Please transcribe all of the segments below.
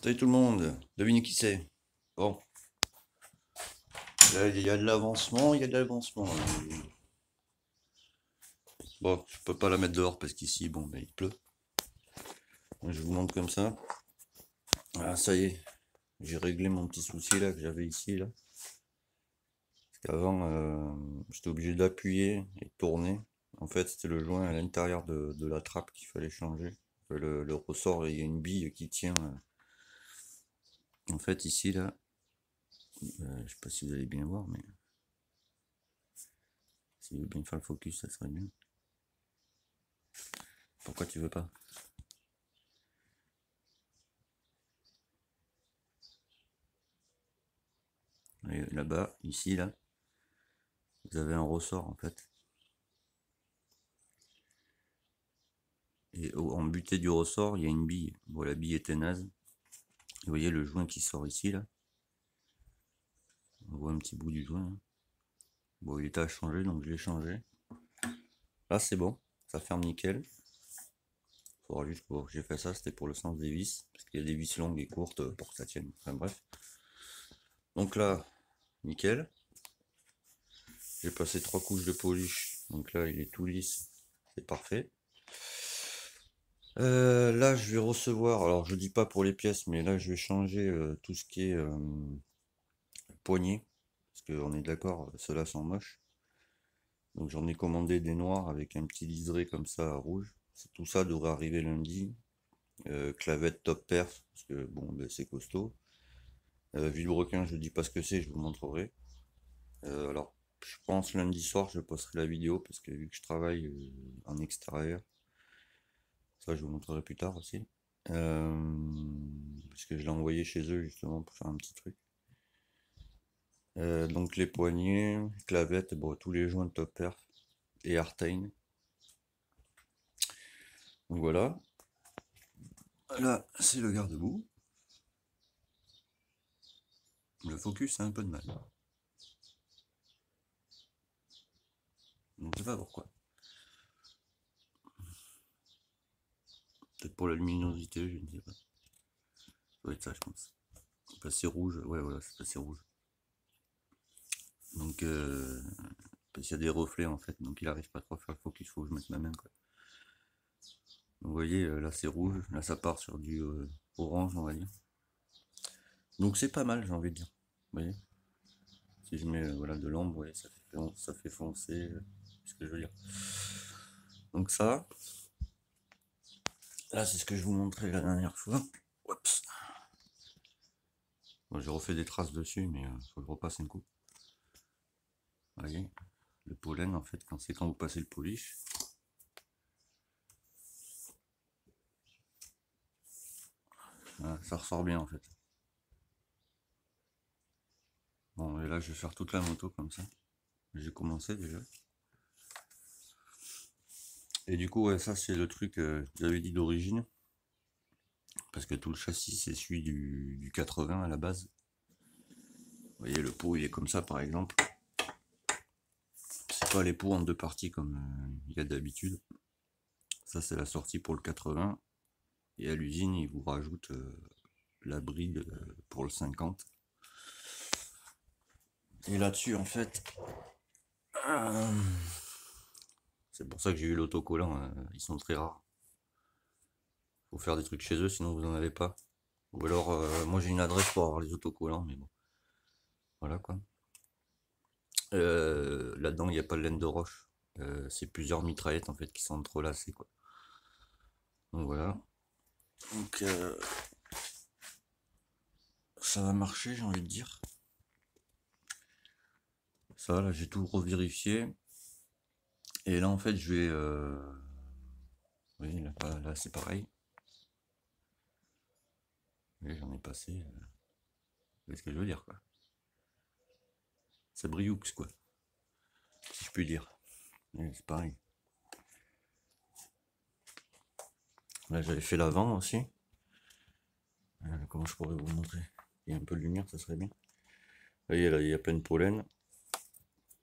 Salut tout le monde, devinez qui c'est? Bon, là, il y a de l'avancement, il y a de l'avancement. Bon, je peux pas la mettre dehors parce qu'ici, bon, ben, il pleut. Donc, je vous montre comme ça. Ah, ça y est, j'ai réglé mon petit souci là que j'avais ici là. Parce qu'avant, j'étais obligé d'appuyer et de tourner. En fait, c'était le joint à l'intérieur de la trappe qu'il fallait changer. Le ressort, il y a une bille qui tient. En fait, ici là, je sais pas si vous allez bien voir, mais si vous voulez bien faire le focus, ça serait bien. Pourquoi tu veux pas? Là-bas, ici, là, vous avez un ressort en fait. Et en butée du ressort, il y a une bille. Bon, la bille était naze. Vous voyez le joint qui sort ici, là. On voit un petit bout du joint, hein. Bon, il était à changer, donc je l'ai changé. Là, c'est bon. Ça ferme nickel. Faudra juste que j'ai fait ça, c'était pour le sens des vis. Parce qu'il y a des vis longues et courtes pour que ça tienne. Enfin bref. Donc là, nickel. J'ai passé 3 couches de polish. Donc là, il est tout lisse. C'est parfait. Là, je vais recevoir, alors je dis pas pour les pièces, mais là, je vais changer tout ce qui est poignée. Parce qu'on est d'accord, ceux-là sont moches. Donc j'en ai commandé des noirs avec un petit liseré comme ça rouge. Tout ça devrait arriver lundi. Clavette top perf, parce que bon, ben, c'est costaud. Vilebrequin, je dis pas ce que c'est, je vous montrerai. Alors, je pense lundi soir, je posterai la vidéo, parce que vu que je travaille en extérieur, ça je vous montrerai plus tard aussi. Parce que je l'ai envoyé chez eux justement pour faire un petit truc. Donc les poignées, clavettes, bon, tous les joints de top perf et Artane. Donc voilà. Là, c'est le garde-boue. Le focus a un peu de mal. Donc je sais pas pourquoi. Peut-être pour la luminosité, je ne sais pas. Ça doit être ça, je pense. Passé rouge, ouais, voilà, c'est passé rouge. Donc, parce qu'il y a des reflets en fait, donc il arrive pas trop à faire le focus, faut que je mette ma main quoi. Donc, vous voyez, là c'est rouge, là ça part sur du orange, on va dire. Donc c'est pas mal, j'ai envie de dire. Vous voyez, si je mets voilà, de l'ombre, ouais, ça fait foncer, c'est ce que je veux dire. Donc ça, là c'est ce que je vous montrais la dernière fois. Oups. Bon, j'ai refait des traces dessus, mais faut que je repasse un coup. Vous voyez, le pollen en fait, c'est quand vous passez le polish. Voilà, ça ressort bien en fait. Bon, et là je vais faire toute la moto comme ça. J'ai commencé déjà. Et du coup, ouais, ça c'est le truc que j'avais dit d'origine. Parce que tout le châssis c'est celui du 80 à la base. Vous voyez, le pot il est comme ça par exemple. C'est pas les pots en deux parties comme il y a d'habitude. Ça c'est la sortie pour le 80. Et à l'usine, ils vous rajoutent la bride pour le 50. Et là-dessus, en fait, c'est pour ça que j'ai eu l'autocollant. Ils sont très rares. Faut faire des trucs chez eux, sinon vous en avez pas. Ou alors, moi j'ai une adresse pour avoir les autocollants, mais bon. Voilà quoi. Là-dedans, il n'y a pas de laine de roche. C'est plusieurs mitraillettes en fait qui sont entrelacées quoi. Donc voilà. Donc ça va marcher, j'ai envie de dire. Ça, là, j'ai tout revérifié. Et là, en fait, je vais. Oui, là c'est pareil. Oui, j'en ai passé. C'est ce que je veux dire, quoi. Ça brioux, quoi. Si je puis dire. Oui, c'est pareil. Là, j'avais fait l'avant aussi. Comment je pourrais vous montrer? Il y a un peu de lumière, ça serait bien. Vous voyez, là, il y a plein de pollen.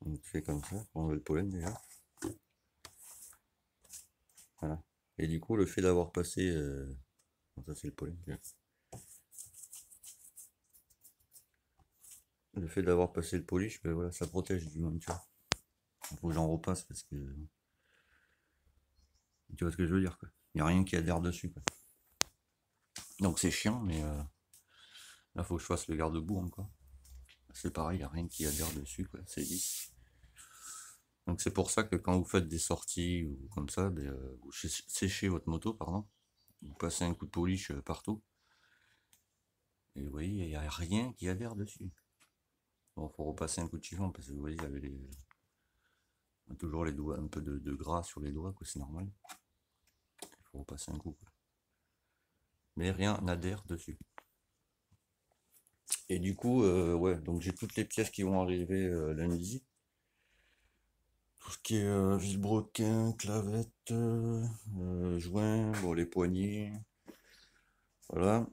On fait comme ça, on enlève le pollen déjà. Voilà. Et du coup, le fait d'avoir passé. Ça, c'est le pollen. le fait d'avoir passé le polish, ben voilà, ça protège du moins, tu vois. Il faut que j'en repasse parce que... Tu vois ce que je veux dire, quoi. Il n'y a rien qui adhère dessus, quoi. Donc c'est chiant, mais là, faut que je fasse le garde-boue encore. C'est pareil, il n'y a rien qui adhère dessus, quoi. C'est lisse. Donc c'est pour ça que quand vous faites des sorties ou comme ça, ben, vous séchez votre moto, pardon. Vous passez un coup de polish partout. Et vous voyez, il n'y a rien qui adhère dessus. Bon, faut repasser un coup de chiffon parce que vous voyez, il y avait toujours les doigts, un peu de gras sur les doigts, quoi, c'est normal. Il faut repasser un coup, quoi. Mais rien n'adhère dessus. Et du coup, ouais, donc j'ai toutes les pièces qui vont arriver lundi. Tout ce qui est vilebrequin, clavette, joint, bon, les poignées, voilà.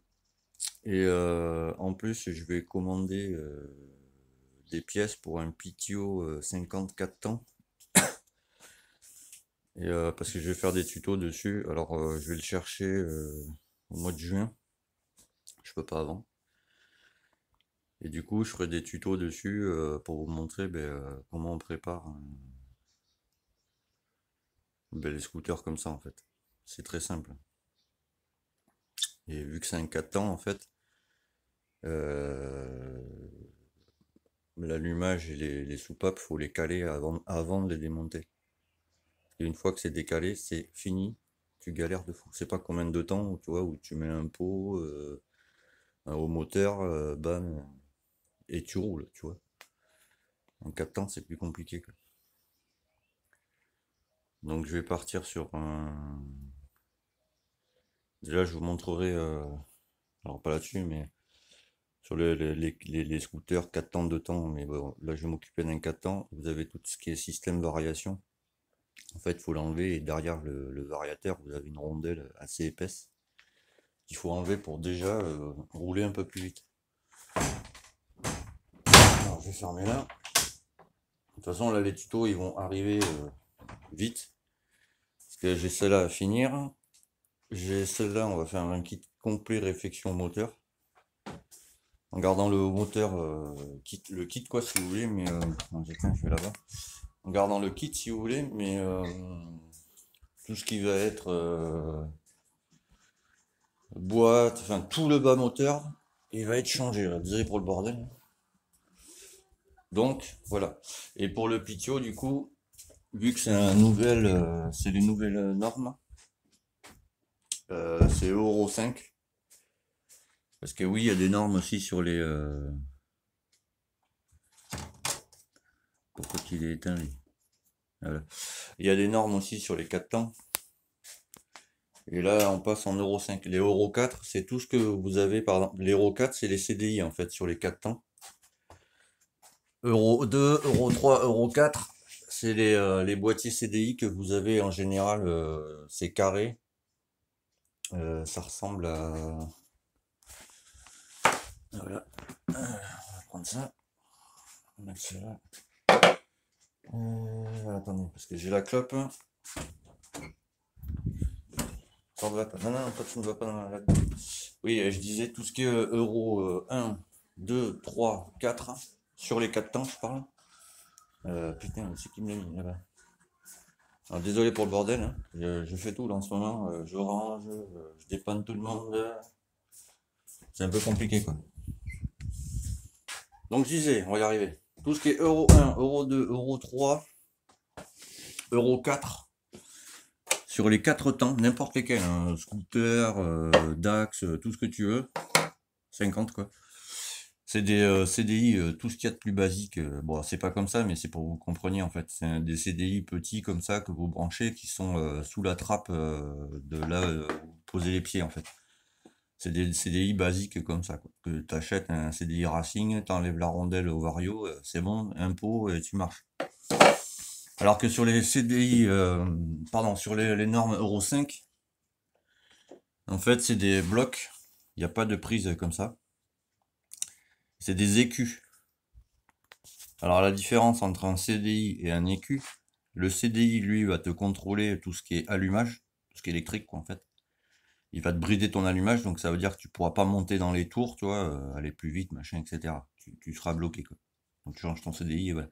Et en plus, je vais commander des pièces pour un Pitio 54 temps. Et parce que je vais faire des tutos dessus. Alors, je vais le chercher au mois de juin. Je peux pas avant. Et du coup, je ferai des tutos dessus pour vous montrer comment on prépare les scooters comme ça en fait. C'est très simple. Et vu que c'est un 4 temps en fait, l'allumage et les soupapes, faut les caler avant de les démonter. Et une fois que c'est décalé, c'est fini. Tu galères de fou. C'est pas combien de temps, tu vois, où tu mets un pot au moteur, bam, et tu roules, tu vois. En 4 temps, c'est plus compliqué, quoi. Donc je vais partir sur un... Déjà, je vous montrerai, alors pas là-dessus, mais sur les scooters 4 temps, 2 temps, mais bon, là je vais m'occuper d'un 4 temps. Vous avez tout ce qui est système variation. En fait, il faut l'enlever et derrière le variateur, vous avez une rondelle assez épaisse qu'il faut enlever pour déjà rouler un peu plus vite. Alors, je vais fermer là. De toute façon, là, les tutos, ils vont arriver vite. Parce que j'ai celle-là à finir. J'ai celle-là, on va faire un kit complet réflexion moteur. En gardant le moteur, le kit quoi, si vous voulez, mais... je vais là-bas. En gardant le kit, si vous voulez, mais... tout ce qui va être... boîte, enfin tout le bas moteur, il va être changé, là. Désolé pour le bordel. Donc, voilà. Et pour le Pitio, du coup, vu que c'est c'est les nouvelles normes, c'est Euro 5. Parce que oui, il y a des normes aussi sur les... Pourquoi il est éteint, lui? Voilà. Il y a des normes aussi sur les 4 temps. Et là, on passe en Euro 5. Les Euro 4, c'est tout ce que vous avez, par exemple. Les Euro 4, c'est les CDI, en fait, sur les 4 temps. Euro 2, Euro 3, Euro 4, c'est les boîtiers CDI que vous avez en général, c'est carré. Ça ressemble à... Voilà. On va prendre ça. On va mettre ça là. Attendez, parce que j'ai la clope. Ça ne va pas. Non, non, toi tu ne vas pas dans la... Oui, je disais tout ce qui est euro 1, 2, 3, 4. Sur les 4 temps, je parle. Putain, c'est qui me l'a mis là-bas. Alors, désolé pour le bordel, hein. Je fais tout là en ce moment. Je range, je dépanne tout le monde. C'est un peu compliqué quoi. Donc je disais, on va y arriver. Tout ce qui est euro 1, euro 2, euro 3, euro 4. Sur les 4 temps, n'importe lesquels, hein, scooter, Dax, tout ce que tu veux. 50 quoi. C'est des CDI, tout ce qu'il y a de plus basique. Bon, c'est pas comme ça, mais c'est pour que vous compreniez en fait. C'est des CDI petits comme ça que vous branchez qui sont sous la trappe de là où vous posez les pieds en fait. C'est des CDI basiques comme ça, quoi. Que tu achètes un CDI Racing, t'enlèves la rondelle au vario, c'est bon, impôt et tu marches. Alors que sur les CDI, pardon, sur les normes Euro 5, en fait c'est des blocs, il n'y a pas de prise comme ça. C'est des écus. Alors la différence entre un CDI et un écu, le CDI lui va te contrôler tout ce qui est allumage, tout ce qui est électrique quoi en fait. Il va te brider ton allumage, donc ça veut dire que tu pourras pas monter dans les tours, tu vois, aller plus vite, machin, etc. tu seras bloqué, quoi. Donc tu changes ton CDI et voilà.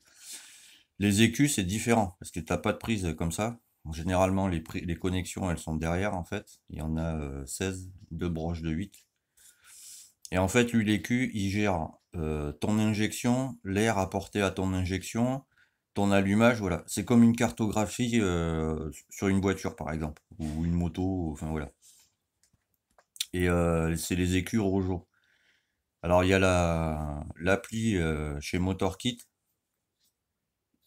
Les écus, c'est différent, parce que tu n'as pas de prise comme ça. Donc, généralement, les connexions, elles sont derrière, en fait. Il y en a 16, deux broches de 8. Et en fait, lui, l'écu, il gère ton injection, l'air apporté à ton injection, ton allumage, voilà. C'est comme une cartographie sur une voiture, par exemple, ou une moto, enfin voilà. Et c'est les écus Rojo. Alors, il y a l'appli chez MotorKit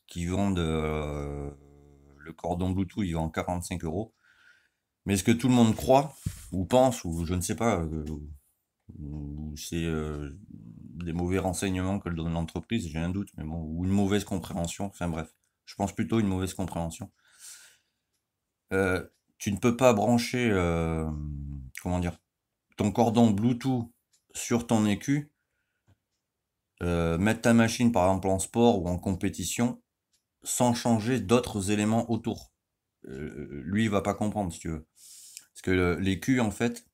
qui vendent le cordon Bluetooth, il vend 45 €. Mais ce que tout le monde croit, ou pense, ou je ne sais pas, ou c'est des mauvais renseignements que donne l'entreprise, j'ai un doute, mais bon, ou une mauvaise compréhension, enfin bref, je pense plutôt une mauvaise compréhension. Tu ne peux pas brancher, comment dire, ton cordon Bluetooth sur ton écu, mettre ta machine par exemple en sport ou en compétition, sans changer d'autres éléments autour. Lui, il va pas comprendre, si tu veux. Parce que l'écu, en fait,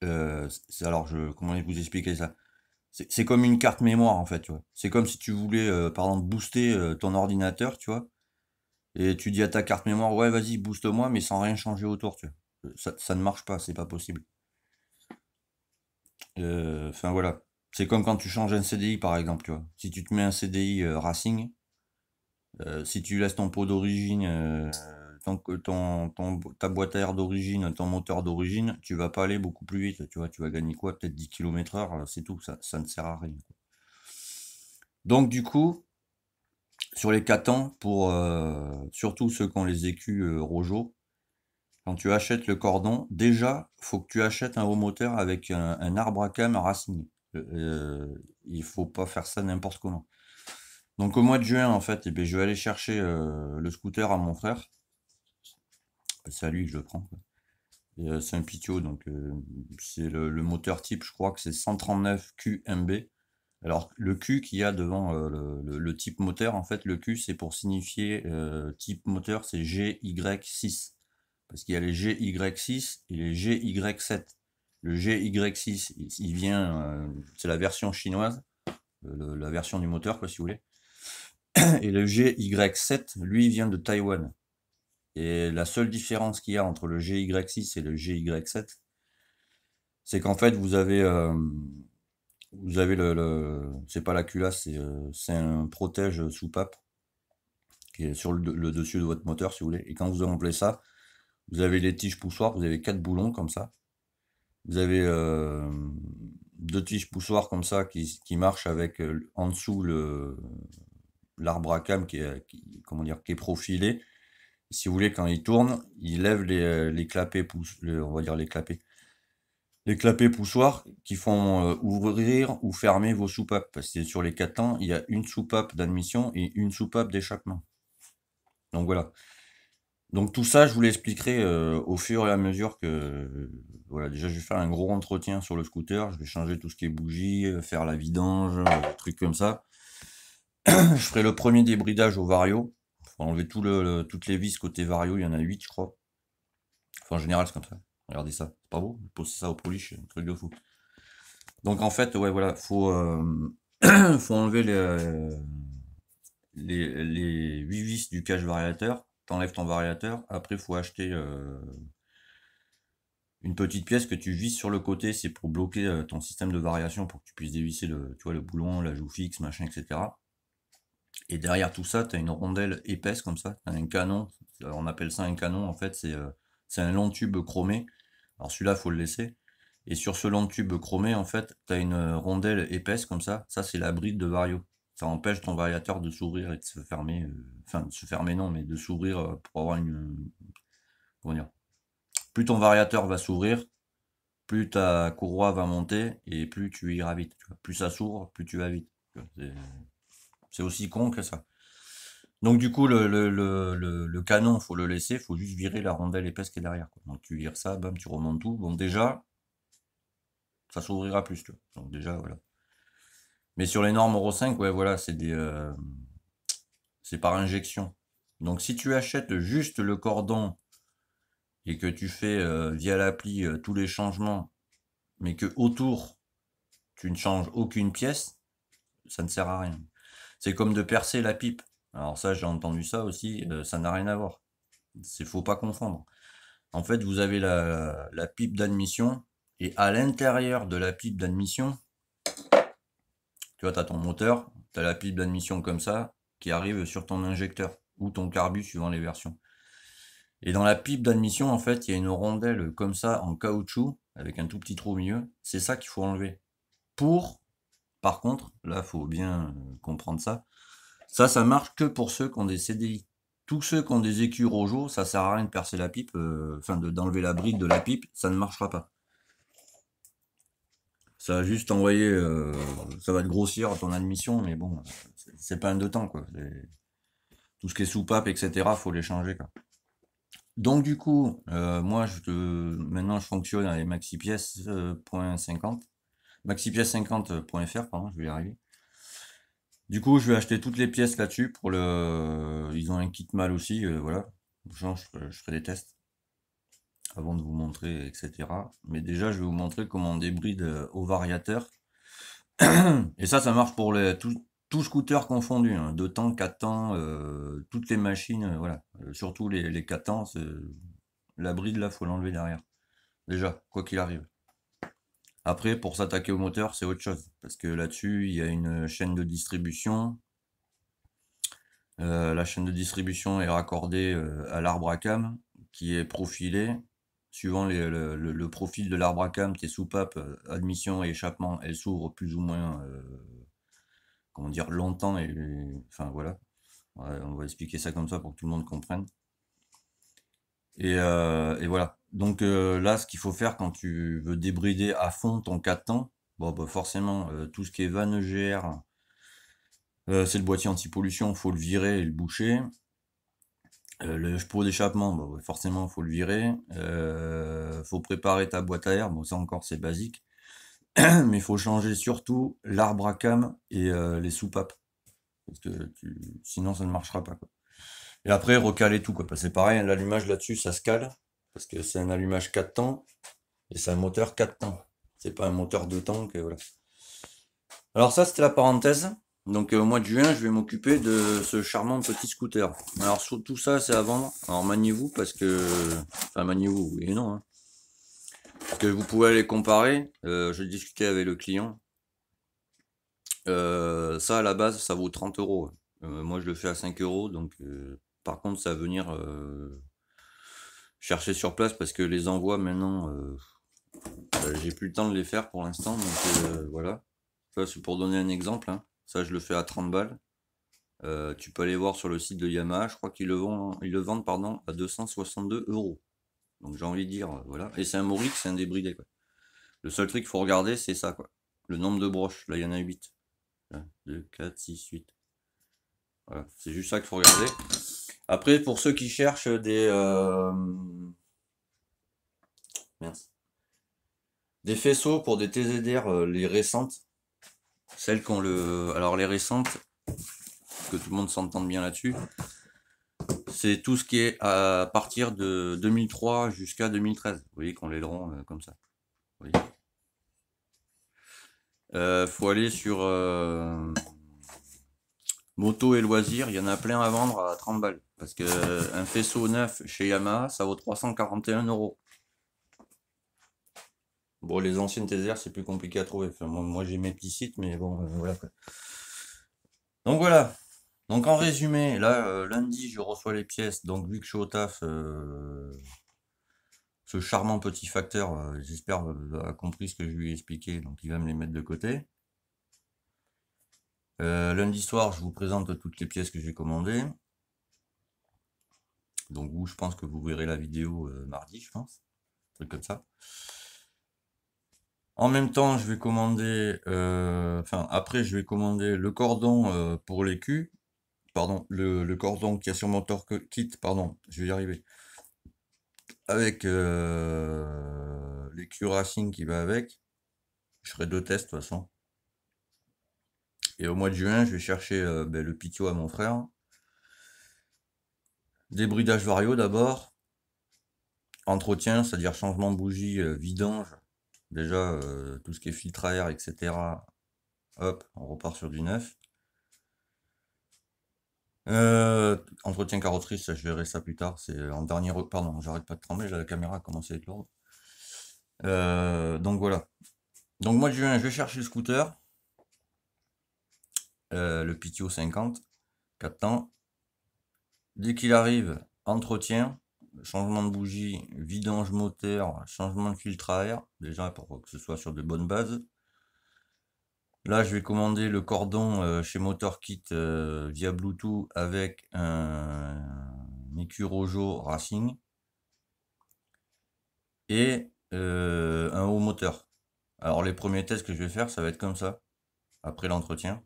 alors, comment vous expliquer ça? C'est comme une carte mémoire, en fait, tu vois. C'est comme si tu voulais, par exemple, booster ton ordinateur, tu vois. Et tu dis à ta carte mémoire, ouais, vas-y, booste-moi, mais sans rien changer autour, tu vois. Ça ne marche pas, c'est pas possible. Enfin, voilà. C'est comme quand tu changes un CDI, par exemple, tu vois. Si tu te mets un CDI Racing, si tu laisses ton pot d'origine, ta boîte à air d'origine, ton moteur d'origine, tu vas pas aller beaucoup plus vite, tu vois. Tu vas gagner quoi? Peut-être 10 km/h, c'est tout, ça ne sert à rien. Donc, du coup, sur les 4 ans, pour surtout ceux qui ont les écus Rojo, quand tu achètes le cordon, déjà, faut que tu achètes un haut moteur avec un arbre à cam Racing. Il faut pas faire ça n'importe comment. Donc au mois de juin, en fait, eh bien, je vais aller chercher le scooter à mon frère. C'est à lui que je le prends, quoi. C'est un Pitio, donc c'est le moteur type, je crois que c'est 139 QMB. Alors le Q qu'il y a devant le type moteur, en fait, le Q c'est pour signifier type moteur, c'est GY6. Parce qu'il y a les GY6 et les GY7. Le GY6, il vient, c'est la version chinoise, la version du moteur, quoi, si vous voulez. Et le GY7, lui, vient de Taïwan. Et la seule différence qu'il y a entre le GY6 et le GY7, c'est qu'en fait, vous avez c'est pas la culasse, c'est un protège soupape qui est sur le dessus de votre moteur, si vous voulez. Et quand vous gonflez ça, vous avez les tiges poussoirs, vous avez 4 boulons comme ça. Vous avez 2 tiges poussoirs comme ça qui marchent avec en dessous l'arbre à cam comment dire, qui est profilé. Si vous voulez, quand il tourne, il lève les clapets on va dire les clapets poussoirs qui font ouvrir ou fermer vos soupapes. Parce que sur les 4 temps, il y a une soupape d'admission et une soupape d'échappement. Donc voilà. Donc tout ça, je vous l'expliquerai au fur et à mesure que voilà, déjà je vais faire un gros entretien sur le scooter, je vais changer tout ce qui est bougie, faire la vidange, trucs comme ça. Je ferai le premier débridage au vario. Faut enlever toutes les vis côté vario, il y en a 8 je crois. Enfin en général c'est comme ça. Regardez ça, c'est pas beau? Poser ça au polish, un truc de fou. Donc en fait, ouais voilà, faut faut enlever les 8 vis du cache variateur. T'enlèves ton variateur, après il faut acheter une petite pièce que tu visses sur le côté, c'est pour bloquer ton système de variation, pour que tu puisses dévisser le boulon, la joue fixe, machin, etc. Et derrière tout ça, tu as une rondelle épaisse comme ça, tu as un canon, on appelle ça un canon, en fait, c'est un long tube chromé. Alors celui-là, faut le laisser. Et sur ce long tube chromé, en fait, tu as une rondelle épaisse comme ça c'est la bride de vario. Ça empêche ton variateur de s'ouvrir et de se fermer, enfin, de se fermer non, mais de s'ouvrir pour avoir comment dire, plus ton variateur va s'ouvrir, plus ta courroie va monter et plus tu iras vite. Plus ça s'ouvre, plus tu vas vite. C'est aussi con que ça. Donc du coup, le canon, faut le laisser, faut juste virer la rondelle épaisse qui est derrière, quoi. Donc tu vires ça, bam, tu remontes tout. Bon déjà, ça s'ouvrira plus, tu vois. Donc déjà, voilà. Mais sur les normes Euro 5, ouais, voilà, c'est par injection. Donc si tu achètes juste le cordon et que tu fais via l'appli tous les changements, mais que autour tu ne changes aucune pièce, ça ne sert à rien. C'est comme de percer la pipe. Alors ça, j'ai entendu ça aussi, ça n'a rien à voir. Faut pas confondre. En fait, vous avez la pipe d'admission, et à l'intérieur de la pipe d'admission, tu vois, tu as ton moteur, tu as la pipe d'admission comme ça, qui arrive sur ton injecteur, ou ton carbu, suivant les versions. Et dans la pipe d'admission, en fait, il y a une rondelle comme ça, en caoutchouc, avec un tout petit trou au milieu. C'est ça qu'il faut enlever. Par contre, là, faut bien comprendre ça. Ça marche que pour ceux qui ont des CDI. Tous ceux qui ont des écus Rojo, ça sert à rien de percer la pipe, enfin d'enlever la bride de la pipe, ça ne marchera pas. Ça va juste envoyer, ça va te grossir ton admission, mais bon, c'est pas un deux temps, quoi. Tout ce qui est soupape, etc., faut les changer, quoi. Donc du coup, moi, maintenant je fonctionne avec maxipièces.50, maxipièces50.fr, pardon, je vais y arriver. Du coup, je vais acheter toutes les pièces là-dessus pour ils ont un kit mal aussi, voilà. Genre, je ferai des tests avant de vous montrer, etc. Mais déjà, je vais vous montrer comment on débride au variateur. Et ça marche pour tout scooter confondu, hein, 2 temps, 4 temps, toutes les machines, voilà. Surtout les 4 temps, la bride là, faut l'enlever derrière. Déjà, quoi qu'il arrive. Après, pour s'attaquer au moteur, c'est autre chose. Parce que là-dessus, il y a une chaîne de distribution. La chaîne de distribution est raccordée à l'arbre à cam, qui est profilé. Suivant le profil de l'arbre à cam, tes soupapes, admission et échappement, elles s'ouvrent plus ou moins, comment dire, longtemps. Enfin voilà, on va expliquer ça comme ça pour que tout le monde comprenne. Et voilà. Donc là, ce qu'il faut faire quand tu veux débrider à fond ton 4 temps, bon, bah, forcément, tout ce qui est vanne EGR, c'est le boîtier anti-pollution, faut le virer et le boucher. Le pot d'échappement, bah, forcément, faut le virer. Faut préparer ta boîte à air, bon, ça encore, c'est basique. Mais il faut changer surtout l'arbre à cam et les soupapes. Parce que sinon, ça ne marchera pas, quoi. Et après, recaler tout, quoi. Parce que c'est pareil, l'allumage là-dessus, ça se cale. Parce que c'est un allumage 4 temps. Et c'est un moteur 4 temps. C'est pas un moteur 2 temps, que voilà. Alors ça, c'était la parenthèse. Donc au mois de juin, je vais m'occuper de ce charmant petit scooter. Alors tout ça, c'est à vendre. Alors maniez-vous parce que... Enfin maniez-vous, oui et non. Hein. Parce que vous pouvez aller comparer. J'ai discuté avec le client. Ça, à la base, ça vaut 30 euros. Moi, je le fais à 5 euros. Donc par contre, ça va venir chercher sur place parce que les envois maintenant, j'ai plus le temps de les faire pour l'instant. Donc voilà. Ça, c'est pour donner un exemple. Hein. Ça, je le fais à 30 balles. Tu peux aller voir sur le site de Yamaha, je crois qu'ils le vendent pardon, à 262 euros. Donc j'ai envie de dire, voilà. Et c'est un Morix, c'est un débridé, quoi. Le seul truc qu'il faut regarder, c'est ça, quoi. Le nombre de broches, là il y en a 8. 1, 2, 4, 6, 8. Voilà, c'est juste ça qu'il faut regarder. Après, pour ceux qui cherchent des faisceaux pour des TZR, les récentes, celles qu'on alors les récentes, que tout le monde s'entende bien là-dessus, c'est tout ce qui est à partir de 2003 jusqu'à 2013. Vous voyez qu'on l'aileron comme ça. Vous voyez. Faut aller sur moto et loisirs, il y en a plein à vendre à 30 balles. Parce que un faisceau neuf chez Yamaha, ça vaut 341 euros. Bon, les anciennes TZR, c'est plus compliqué à trouver. Enfin, moi j'ai mes petits sites, mais bon, voilà. Donc voilà. Donc en résumé, là, lundi, je reçois les pièces. Donc vu que je suis au taf, ce charmant petit facteur, j'espère, a compris ce que je lui ai expliqué, donc il va me les mettre de côté. Lundi soir, je vous présente toutes les pièces que j'ai commandées. Donc vous, je pense que vous verrez la vidéo mardi, je pense. Un truc comme ça. En même temps, je vais commander... Enfin, après, je vais commander le cordon pour les culs. Pardon, le cordon qui a sur mon torque kit, pardon, je vais y arriver. Avec les Q-Racing qui va avec. Je ferai 2 tests de toute façon. Et au mois de juin, je vais chercher le Pitio à mon frère. Débridage vario d'abord. Entretien, c'est-à-dire changement de bougie, vidange déjà, tout ce qui est filtre à air, etc. Hop, on repart sur du neuf. Entretien carrosserie, ça, je verrai ça plus tard. C'est en dernier. Pardon, j'arrête pas de trembler, la caméra a commencé à être lourde. Donc voilà. Donc moi, je vais chercher le scooter. Le PTO 50, 4 temps. Dès qu'il arrive, entretien, changement de bougie, vidange moteur, changement de filtre à air, déjà pour que ce soit sur de bonnes bases. Là, je vais commander le cordon chez MotorKit via Bluetooth avec un EQ Rojo Racing et un haut moteur. Alors, les premiers tests que je vais faire, ça va être comme ça, après l'entretien.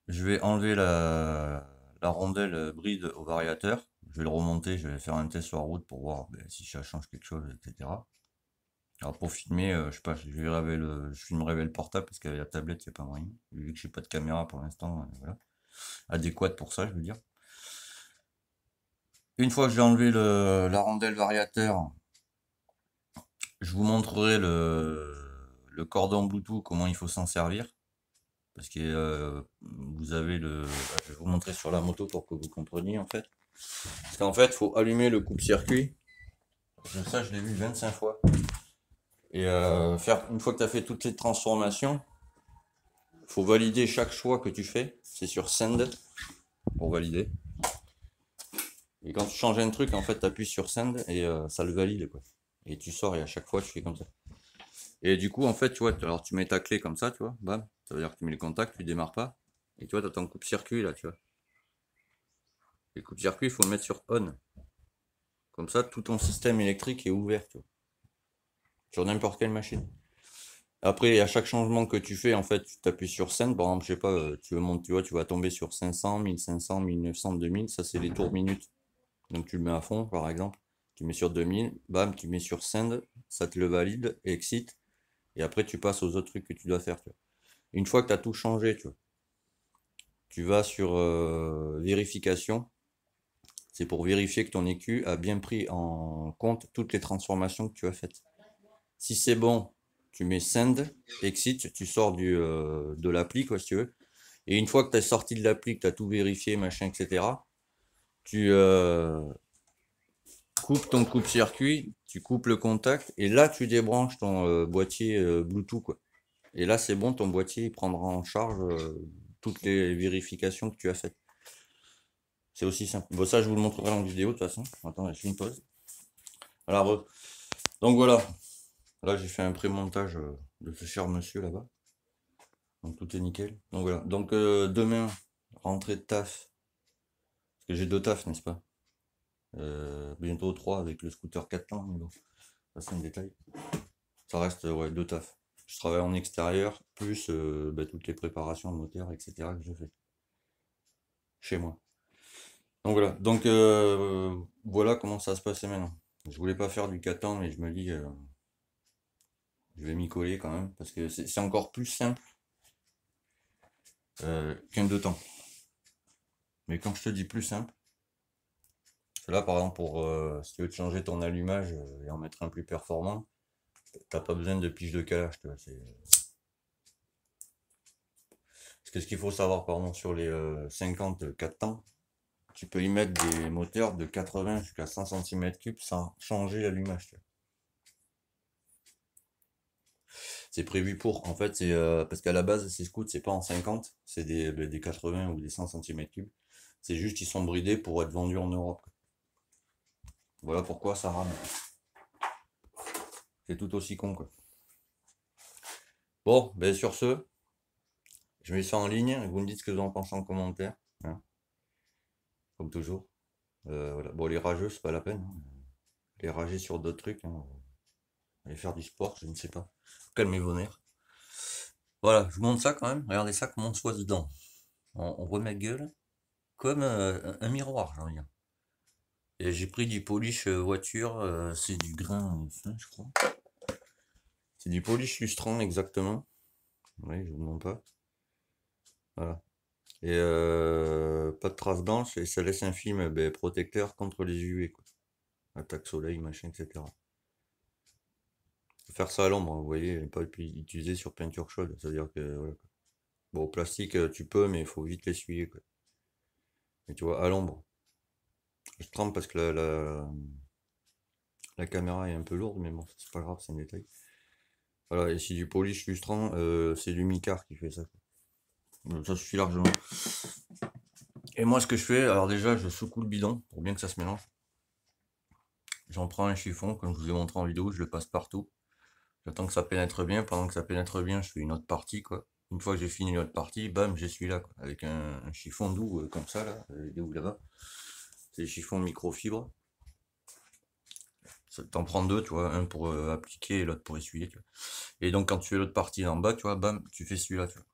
Je vais enlever la rondelle bride au variateur. Je vais le remonter, je vais faire un test sur la route pour voir si ça change quelque chose, etc. Alors pour filmer, je sais pas, je filmerai avec le portable parce qu'avec la tablette, il n'y a pas moyen. Vu que j'ai pas de caméra pour l'instant, voilà. Adéquate pour ça, je veux dire. Une fois que j'ai enlevé la rondelle variateur, je vous montrerai le cordon Bluetooth, comment il faut s'en servir. Parce que vous avez je vais vous montrer sur la moto pour que vous compreniez en fait. Parce qu'en fait, il faut allumer le coupe-circuit. Ça, je l'ai vu 25 fois. Et une fois que tu as fait toutes les transformations, il faut valider chaque choix que tu fais. C'est sur Send pour valider. Et quand tu changes un truc, en fait, tu appuies sur Send et ça le valide, quoi. Et tu sors et à chaque fois, tu fais comme ça. Et du coup, en fait, tu vois, alors tu mets ta clé comme ça, tu vois, bam. Ça veut dire que tu mets le contact, tu démarres pas. Et tu vois, tu as ton coupe-circuit là, tu vois. Et le coupe-circuit, il faut le mettre sur On. Comme ça, tout ton système électrique est ouvert, tu vois. Sur n'importe quelle machine. Après, à chaque changement que tu fais, en fait, tu t'appuies sur Send. Par exemple, je sais pas, tu vois, tu vas tomber sur 500, 1500, 1900, 2000. Ça, c'est les tours minutes. Donc, tu le mets à fond, par exemple. Tu mets sur 2000, bam, tu mets sur Send. Ça te le valide, exit. Et après, tu passes aux autres trucs que tu dois faire, tu vois. Une fois que tu as tout changé, tu vois, tu vas sur vérification. C'est pour vérifier que ton EQ a bien pris en compte toutes les transformations que tu as faites. Si c'est bon, tu mets Send, Exit, tu sors de l'appli, quoi, si tu veux. Et une fois que tu es sorti de l'appli, que tu as tout vérifié, machin, etc., tu coupes ton coupe-circuit, tu coupes le contact, et là, tu débranches ton boîtier Bluetooth, quoi. Et là, c'est bon, ton boîtier il prendra en charge toutes les vérifications que tu as faites. C'est aussi simple. Bon, ça, je vous le montrerai en vidéo, de toute façon. Attends, je fais une pause. Alors, donc voilà. Là, j'ai fait un pré-montage de ce cher monsieur là-bas. Donc tout est nickel. Donc voilà. Donc demain, rentrée de taf. Parce que j'ai 2 tafs, n'est-ce pas? Bientôt 3 avec le scooter 4 temps, mais bon, ça c'est un détail. Ça reste ouais, 2 tafs. Je travaille en extérieur, plus toutes les préparations de moteur, etc. que je fais. Chez moi. Donc voilà. Donc voilà comment ça se passait maintenant. Je voulais pas faire du 4 temps, mais je me dis je vais m'y coller quand même. Parce que c'est encore plus simple qu'un 2 temps. Mais quand je te dis plus simple, là par exemple pour si tu veux te changer ton allumage et en mettre un plus performant, t'as pas besoin de pige de calage, tu vois, parce que ce qu'il faut savoir pardon sur les 54 temps, tu peux y mettre des moteurs de 80 jusqu'à 100 cm3 sans changer l'allumage. C'est prévu pour, en fait, c'est parce qu'à la base ces scouts c'est pas en 50, c'est des 80 ou des 100 cm3. C'est juste ils sont bridés pour être vendus en Europe. Voilà pourquoi ça rame. C'est tout aussi con quoi. Bon, ben sur ce, je mets ça en ligne et vous me dites ce que vous en pensez en commentaire. Hein, comme toujours. Voilà. Bon, les rageux, c'est pas la peine. Hein. Les rager sur d'autres trucs. Hein. Aller faire du sport, je ne sais pas. Calmez vos nerfs. Voilà, je vous montre ça quand même. Regardez ça, comment on soit dedans. On voit ma gueule comme un miroir, j'ai envie de dire. Et j'ai pris du polish voiture, c'est du grain fin, je crois. C'est du polish lustrant, exactement. Oui, je vous demande pas. Voilà. Et pas de traces blanches, et ça laisse un film protecteur contre les UV, quoi. Attaque soleil, machin, etc. Faire ça à l'ombre, vous voyez, et pas utiliser sur peinture chaude. C'est-à-dire que, voilà, quoi. Bon, au plastique, tu peux, mais il faut vite l'essuyer, quoi. Et tu vois, à l'ombre. Je trempe parce que la caméra est un peu lourde, mais bon, c'est pas grave, c'est un détail. Voilà, et si du polish lustrant, c'est du Micar qui fait ça, quoi. Ça suffit largement. Et moi, ce que je fais, alors déjà, je secoue le bidon pour bien que ça se mélange. J'en prends un chiffon, comme je vous ai montré en vidéo, je le passe partout. J'attends que ça pénètre bien. Pendant que ça pénètre bien, je fais une autre partie, quoi. Une fois que j'ai fini une autre partie, bam, j'ai celui-là, quoi. Avec un chiffon doux, comme ça, là. Il est où, là-bas? C'est des chiffons microfibre. T'en prends deux, tu vois, un pour appliquer et l'autre pour essuyer, tu vois. Et donc quand tu fais l'autre partie en bas, tu vois, bam, tu fais celui-là, tu vois.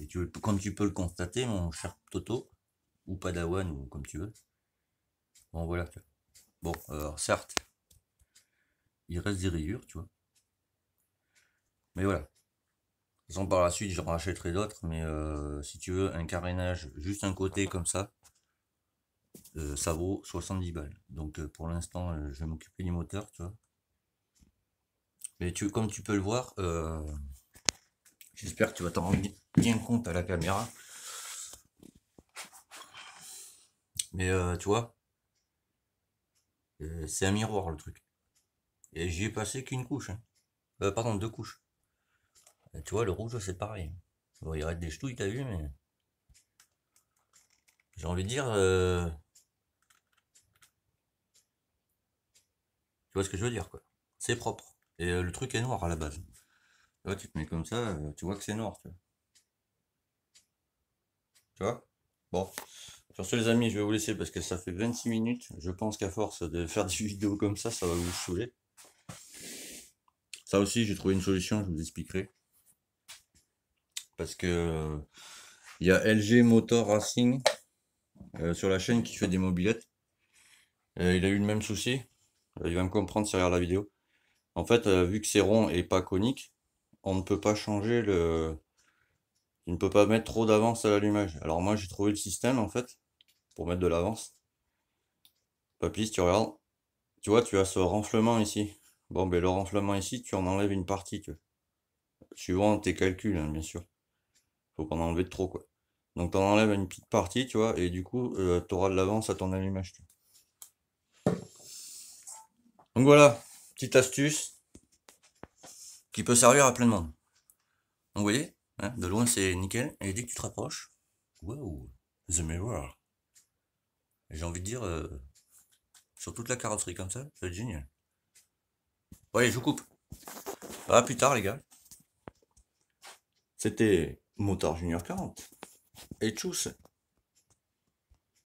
Et comme tu peux le constater, mon cher Toto, ou Padawan, ou comme tu veux, bon voilà, tu vois. Bon, alors certes, il reste des rayures, tu vois. Mais voilà. De toute façon, par la suite, j'en rachèterai d'autres, mais si tu veux un carénage, juste un côté comme ça vaut 70 balles. Donc pour l'instant, je vais m'occuper du moteur, tu vois. Mais comme tu peux le voir, j'espère que tu vas t'en rendre bien compte à la caméra. Mais tu vois, c'est un miroir le truc. Et j'y ai passé qu'une couche, hein. Pardon, deux couches. Et tu vois, le rouge, c'est pareil. Bon, il reste des ch'touilles, t'as vu, mais j'ai envie de dire, tu vois ce que je veux dire, quoi. C'est propre. Et le truc est noir à la base. Tu vois, tu te mets comme ça, tu vois que c'est noir, tu vois. Tu vois? Bon. Sur ce, les amis, je vais vous laisser parce que ça fait 26 minutes. Je pense qu'à force de faire des vidéos comme ça va vous saouler. Ça aussi, j'ai trouvé une solution, je vous expliquerai. Parce que il y a LG Motor Racing sur la chaîne qui fait des mobylettes. Il a eu le même souci. Il va me comprendre s'il regarde la vidéo. En fait, vu que c'est rond et pas conique, on ne peut pas changer le. Il ne peut pas mettre trop d'avance à l'allumage. Alors moi, j'ai trouvé le système en fait pour mettre de l'avance. Papy, si tu regardes, tu vois, tu as ce renflement ici. Bon, ben le renflement ici, tu en enlèves une partie, tu vois. Suivant tes calculs, hein, bien sûr. Faut pas en enlever de trop, quoi. Donc t'en enlèves une petite partie, tu vois, et du coup, tu auras de l'avance à ton allumage. Donc voilà, petite astuce qui peut servir à plein de monde. Donc vous voyez, hein, de loin c'est nickel, et dès que tu te rapproches, wow, the mirror. J'ai envie de dire, sur toute la carrosserie comme ça va être génial. Bon, allez, je vous coupe. À plus tard, les gars. C'était Motard Junior 40. Et tchuss.